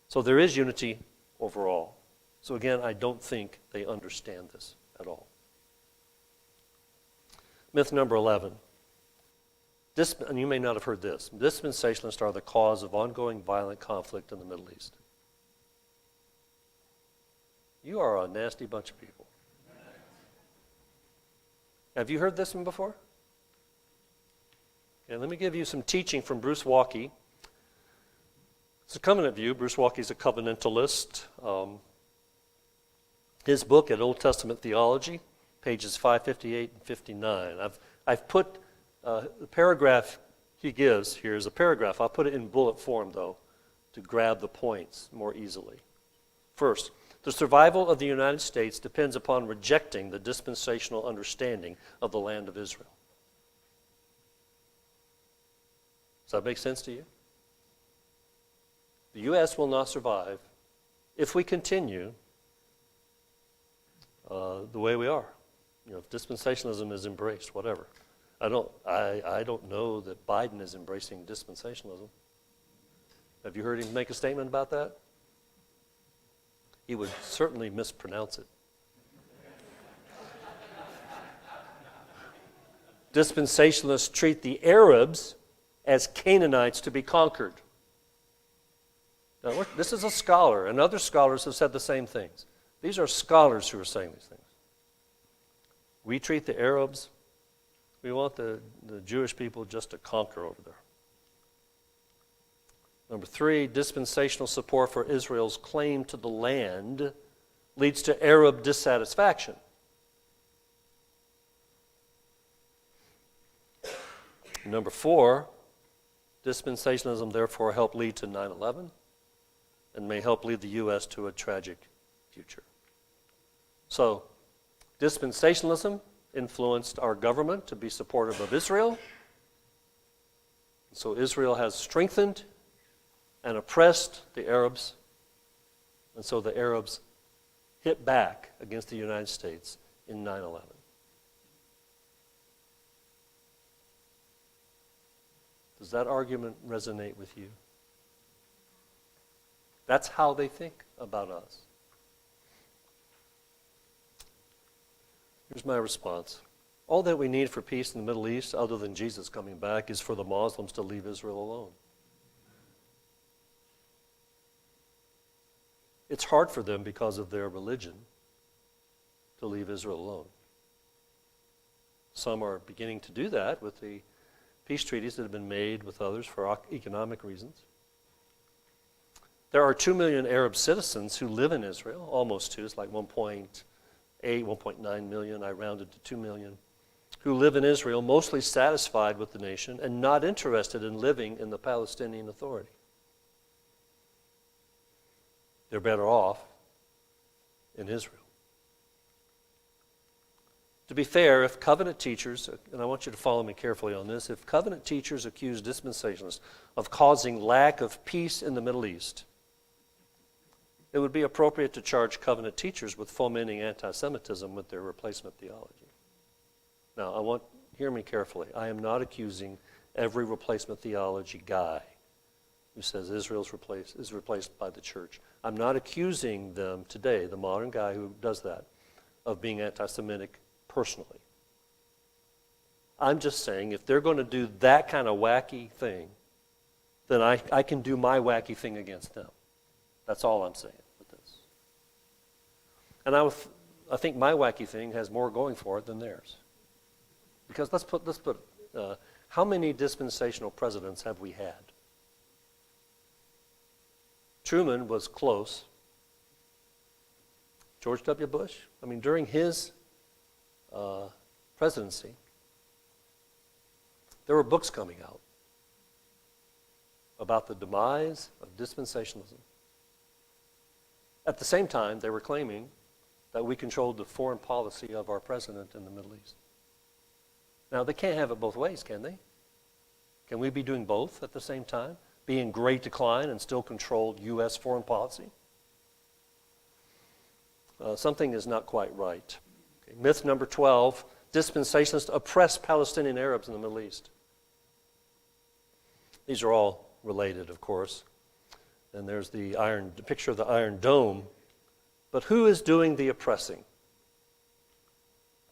So there is unity overall. So again, I don't think they understand this at all. Myth number 11. And you may not have heard this. Dispensationalists are the cause of ongoing violent conflict in the Middle East. You are a nasty bunch of people. Have you heard this one before? Okay, let me give you some teaching from Bruce Waltke. It's a covenant view. Bruce Waltke is a covenantalist. His book at Old Testament Theology, pages 558 and 59. I've put the paragraph he gives here is a paragraph. I'll put it in bullet form, though, to grab the points more easily. First, the survival of the United States depends upon rejecting the dispensational understanding of the land of Israel. Does that make sense to you? The U.S. will not survive if we continue the way we are. If dispensationalism is embraced, whatever. I don't know that Biden is embracing dispensationalism. Have you heard him make a statement about that? He would certainly mispronounce it. Dispensationalists treat the Arabs as Canaanites to be conquered. Now, this is a scholar, and other scholars have said the same things. These are scholars who are saying these things. We treat the Arabs, we want the Jewish people just to conquer over there. Number 3, dispensational support for Israel's claim to the land leads to Arab dissatisfaction. Number 4, dispensationalism therefore helped lead to 9/11 and may help lead the U.S. to a tragic future. So, dispensationalism influenced our government to be supportive of Israel. So Israel has strengthened and oppressed the Arabs, and so the Arabs hit back against the United States in 9/11. Does that argument resonate with you? That's how they think about us. Here's my response. All that we need for peace in the Middle East, other than Jesus coming back, is for the Muslims to leave Israel alone. It's hard for them because of their religion to leave Israel alone. Some are beginning to do that with the peace treaties that have been made with others for economic reasons. There are 2 million Arab citizens who live in Israel, almost 2, it's like 1.8, 1.9 million, I rounded to 2 million, who live in Israel, mostly satisfied with the nation and not interested in living in the Palestinian Authority. They're better off in Israel. To be fair, if covenant teachers, and I want you to follow me carefully on this, if covenant teachers accuse dispensationalists of causing lack of peace in the Middle East, it would be appropriate to charge covenant teachers with fomenting anti-Semitism with their replacement theology. Now, hear me carefully. I am not accusing every replacement theology guy who says Israel is replaced by the church. I'm not accusing them today, the modern guy who does that, of being anti-Semitic personally. I'm just saying if they're going to do that kind of wacky thing, then I can do my wacky thing against them. That's all I'm saying with this. And I think my wacky thing has more going for it than theirs. Because let's put how many dispensational presidents have we had? Truman was close. George W. Bush, during his presidency, there were books coming out about the demise of dispensationalism. At the same time, they were claiming that we controlled the foreign policy of our president in the Middle East. Now, they can't have it both ways, can they? Can we be doing both at the same time? Be in great decline and still control U.S. foreign policy? Something is not quite right. Okay. Myth number 12, dispensationalists oppress Palestinian Arabs in the Middle East. These are all related, of course. And there's the picture of the Iron Dome. But who is doing the oppressing?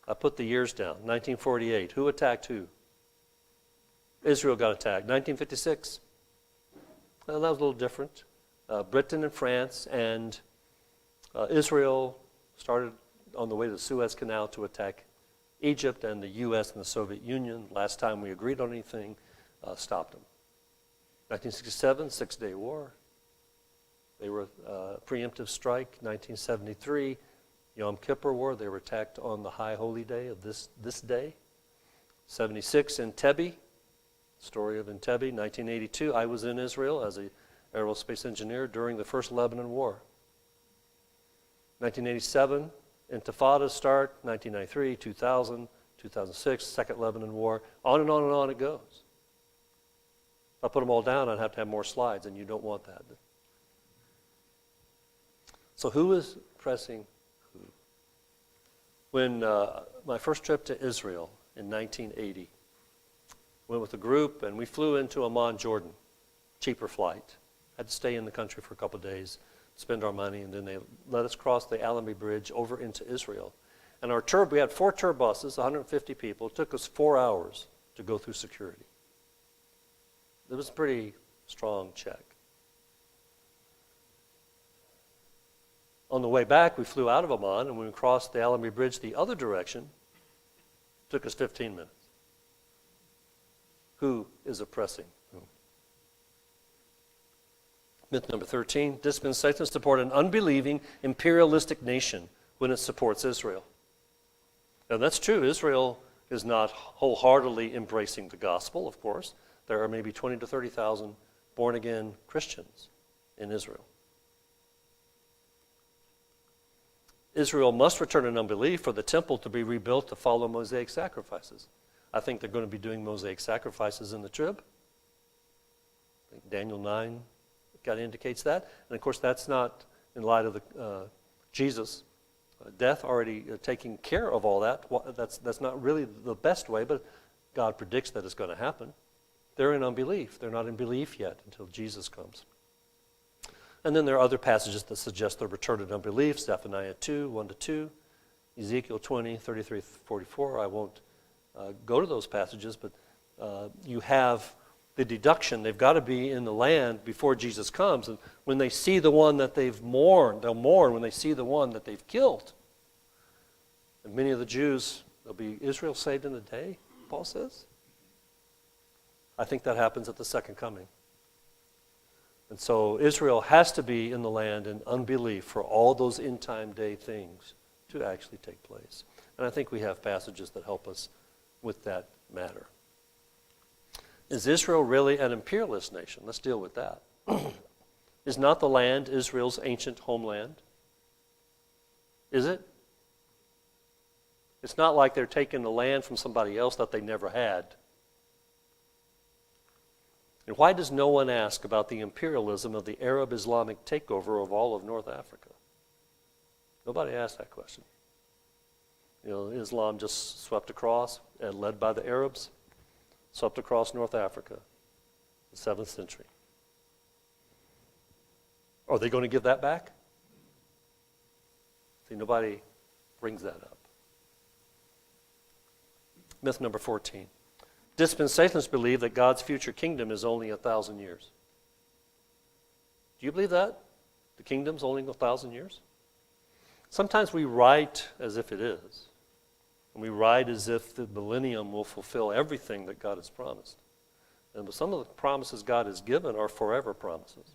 I put the years down. 1948. Who attacked who? Israel got attacked. 1956. Well, that was a little different. Britain and France and Israel started on the way to the Suez Canal to attack Egypt, and the U.S. and the Soviet Union, last time we agreed on anything, stopped them. 1967, Six-Day War. They were preemptive strike. 1973, Yom Kippur War. They were attacked on the high holy day of this day. 76, Entebbe. Story of Entebbe. 1982, I was in Israel as an aerospace engineer during the First Lebanon War. 1987, Intifada start. 1993, 2000, 2006, Second Lebanon War. On and on and on it goes. If I put them all down, I'd have to have more slides, and you don't want that. So who is pressing who? When my first trip to Israel in 1980, went with a group, and we flew into Amman, Jordan. Cheaper flight. Had to stay in the country for a couple of days, spend our money, and then they let us cross the Allenby Bridge over into Israel. And we had 4 tour buses, 150 people. It took us 4 hours to go through security. It was a pretty strong check. On the way back, we flew out of Amman, and when we crossed the Allenby Bridge the other direction, it took us 15 minutes. Who is oppressing whom? Myth number 13, dispensationalists support an unbelieving imperialistic nation when it supports Israel. Now that's true. Israel is not wholeheartedly embracing the gospel, of course. There are maybe 20 to 30,000 born-again Christians in Israel. Israel must return in unbelief for the temple to be rebuilt to follow Mosaic sacrifices. I think they're going to be doing Mosaic sacrifices in the trib. I think Daniel 9 kind of indicates that. And of course, that's not in light of the Jesus' death already taking care of all that. That's not really the best way, but God predicts that it's going to happen. They're in unbelief. They're not in belief yet until Jesus comes. And then there are other passages that suggest the return of unbelief. Zephaniah 2, 1-2, Ezekiel 20, 33-44. I won't go to those passages, but you have the deduction. They've got to be in the land before Jesus comes. And when they see the one that they've mourned, they'll mourn when they see the one that they've killed. And many of the Jews, there'll be Israel saved in a day, Paul says. I think that happens at the second coming. And so Israel has to be in the land in unbelief for all those end-time day things to actually take place. And I think we have passages that help us with that matter. Is Israel really an imperialist nation? Let's deal with that. Is not the land Israel's ancient homeland? Is it? It's not like they're taking the land from somebody else that they never had. And why does no one ask about the imperialism of the Arab Islamic takeover of all of North Africa? Nobody asked that question. Islam just swept across, and led by the Arabs, swept across North Africa, the 7th century. Are they going to give that back? See, nobody brings that up. Myth number 14. Dispensationalists believe that God's future kingdom is only 1,000 years. Do you believe that? The kingdom's only 1,000 years? Sometimes we write as if it is. And we write as if the millennium will fulfill everything that God has promised. And some of the promises God has given are forever promises.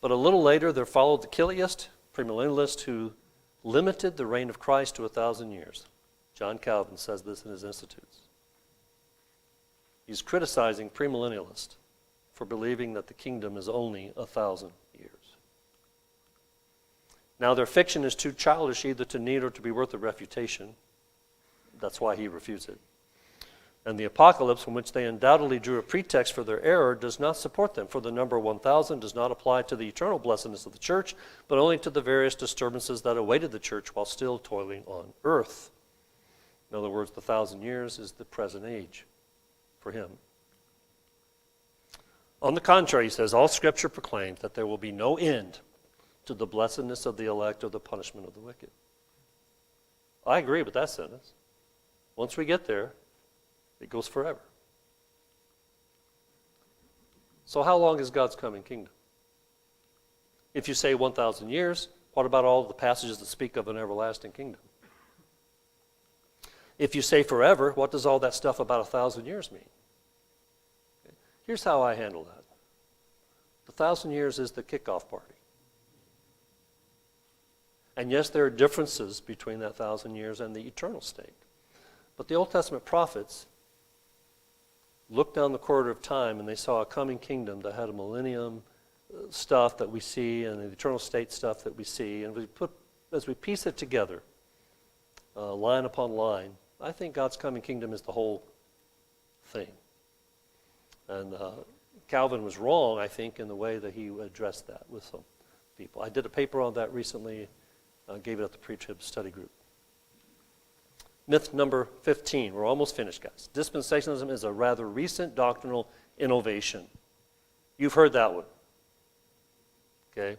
But a little later, there followed the Chiliast, premillennialist, who limited the reign of Christ to 1,000 years. John Calvin says this in his Institutes. He's criticizing premillennialists for believing that the kingdom is only 1,000 years. Now, their fiction is too childish either to need or to be worth a refutation. That's why he refutes it. And the apocalypse, from which they undoubtedly drew a pretext for their error, does not support them, for the number 1,000 does not apply to the eternal blessedness of the church, but only to the various disturbances that awaited the church while still toiling on earth. In other words, the 1,000 years is the present age for him. On the contrary, he says, all Scripture proclaims that there will be no end to the blessedness of the elect or the punishment of the wicked. I agree with that sentence. Once we get there, it goes forever. So how long is God's coming kingdom? If you say 1,000 years, what about all the passages that speak of an everlasting kingdom? If you say forever, what does all that stuff about 1,000 years mean? Okay. Here's how I handle that. The 1,000 years is the kickoff party. And yes, there are differences between that 1,000 years and the eternal state. But the Old Testament prophets looked down the corridor of time and they saw a coming kingdom that had a millennium stuff that we see and the eternal state stuff that we see. And as we piece it together, line upon line, I think God's coming kingdom is the whole thing. And Calvin was wrong, I think, in the way that he addressed that with some people. I did a paper on that recently, gave it at the pre-trib study group. Myth number 15. We're almost finished, guys. Dispensationalism is a rather recent doctrinal innovation. You've heard that one. Okay?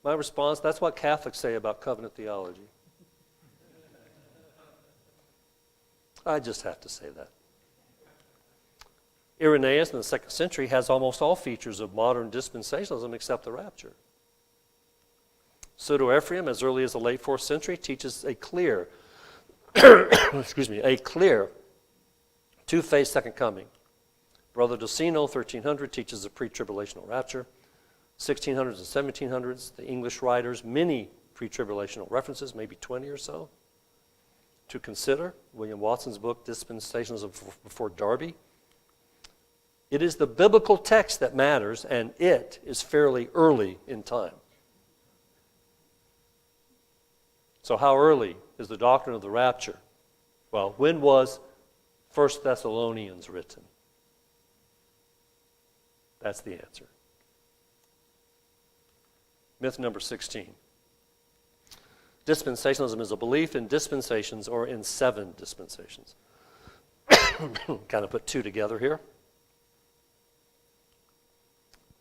My response, that's what Catholics say about covenant theology. I just have to say that. Irenaeus in the 2nd century has almost all features of modern dispensationalism except the rapture. Pseudo-Ephraim, as early as the late 4th century, teaches a clear, a clear two-phase second coming. Brother Docino, 1300, teaches a pre-tribulational rapture. 1600s and 1700s, the English writers, many pre-tribulational references, maybe 20 or so, to consider. William Watson's book, Dispensationalism Before Darby. It is the biblical text that matters, and it is fairly early in time. So how early is the doctrine of the rapture? Well, when was 1 Thessalonians written? That's the answer. Myth number 16. Dispensationalism is a belief in dispensations or in 7 dispensations. Kind of put 2 together here.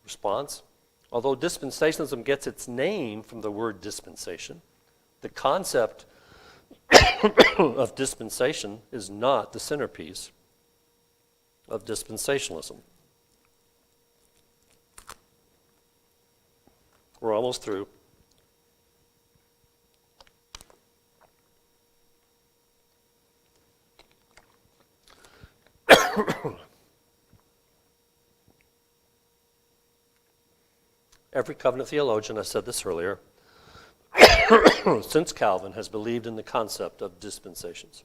Response. Although dispensationalism gets its name from the word dispensation, the concept of dispensation is not the centerpiece of dispensationalism. We're almost through. Every covenant theologian, I said this earlier, since Calvin has believed in the concept of dispensations.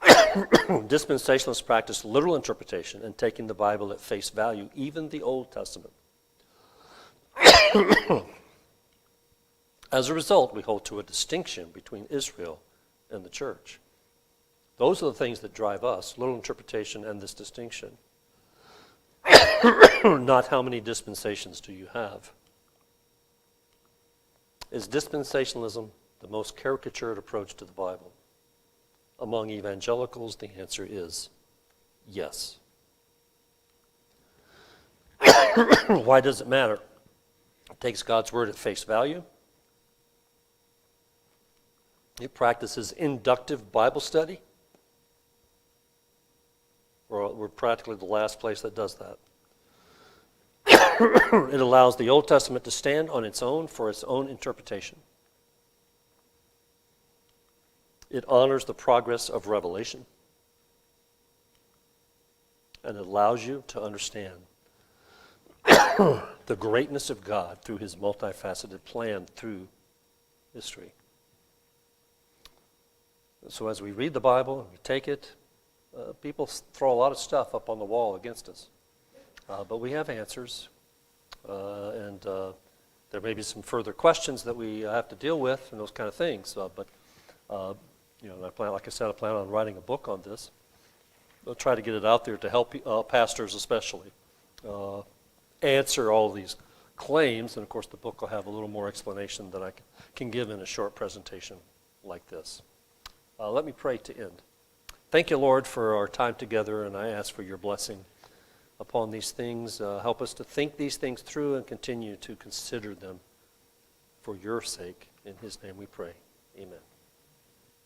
Dispensationalists practice literal interpretation and taking the Bible at face value, even the Old Testament. As a result, we hold to a distinction between Israel and the church. Those are the things that drive us, literal interpretation and this distinction. Not how many dispensations do you have. Is dispensationalism the most caricatured approach to the Bible? Among evangelicals, the answer is yes. Why does it matter? It takes God's word at face value. It practices inductive Bible study. We're practically the last place that does that. It allows the Old Testament to stand on its own for its own interpretation. It honors the progress of revelation. And it allows you to understand the greatness of God through his multifaceted plan through history. So as we read the Bible and we take it, people throw a lot of stuff up on the wall against us. But we have answers. And there may be some further questions that we have to deal with and those kind of things. But like I said, I plan on writing a book on this. I'll try to get it out there to help pastors especially answer all these claims. And of course, the book will have a little more explanation than I can give in a short presentation like this. Let me pray to end. Thank you, Lord, for our time together, and I ask for your blessing upon these things. Help us to think these things through and continue to consider them for your sake. In his name we pray. Amen.